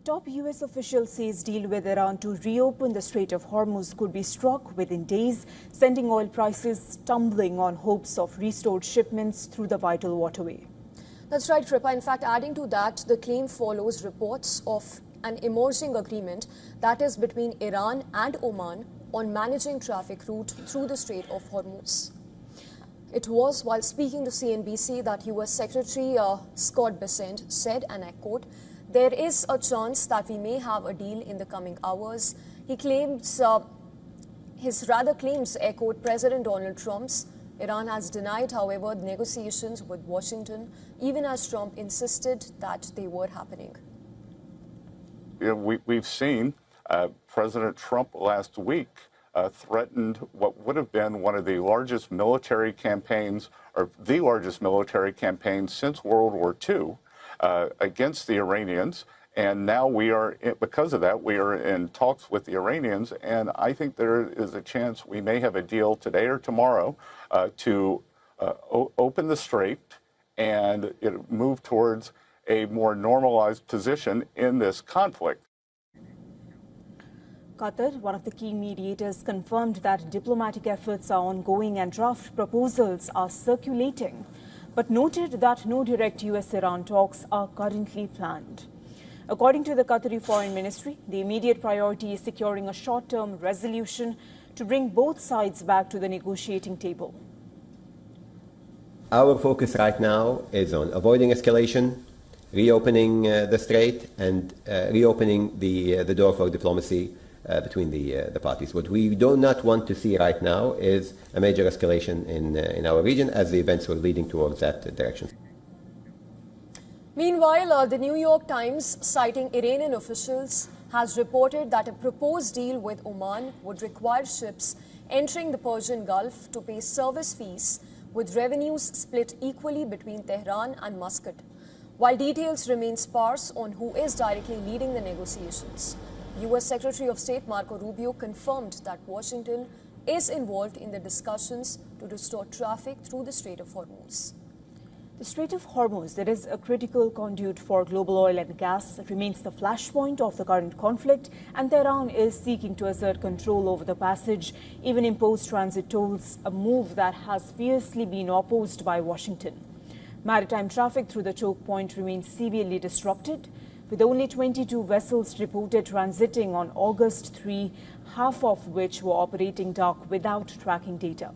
Top US official says deal with Iran to reopen the Strait of Hormuz could be struck within days, sending oil prices tumbling on hopes of restored shipments through the vital waterway. That's right, Kripa. In fact, adding to that, the claim follows reports of an emerging agreement that is between Iran and Oman on managing traffic route through the Strait of Hormuz. It was while speaking to CNBC that US Secretary Scott Bessent said, and I quote, "There is a chance that we may have a deal in the coming hours." He claims, his claims echoed President Donald Trump's. Iran has denied, however, negotiations with Washington, even as Trump insisted that they were happening. We've seen President Trump last week threatened what would have been one of the largest military campaigns, or the largest military campaign since World War II, against the Iranians. And now because of that, we are in talks with the Iranians. And I think there is a chance we may have a deal today or tomorrow to open the strait and move towards a more normalized position in this conflict. Qatar, one of the key mediators, confirmed that diplomatic efforts are ongoing and draft proposals are circulating, but noted that no direct US-Iran talks are currently planned. According to the Qatari Foreign Ministry, the immediate priority is securing a short-term resolution to bring both sides back to the negotiating table. Our focus right now is on avoiding escalation, reopening the strait, and reopening the door for diplomacy between the parties. What we do not want to see right now is a major escalation in our region, as the events were leading towards that direction. Meanwhile, the New York Times, citing Iranian officials, has reported that a proposed deal with Oman would require ships entering the Persian Gulf to pay service fees, with revenues split equally between Tehran and Muscat. While details remain sparse on who is directly leading the negotiations, US Secretary of State Marco Rubio confirmed that Washington is involved in the discussions to restore traffic through the Strait of Hormuz. The Strait of Hormuz, that is a critical conduit for global oil and gas, remains the flashpoint of the current conflict, and Tehran is seeking to assert control over the passage, even impose transit tolls, a move that has fiercely been opposed by Washington. Maritime traffic through the choke point remains severely disrupted, with only 22 vessels reported transiting on August 3, half of which were operating dark without tracking data.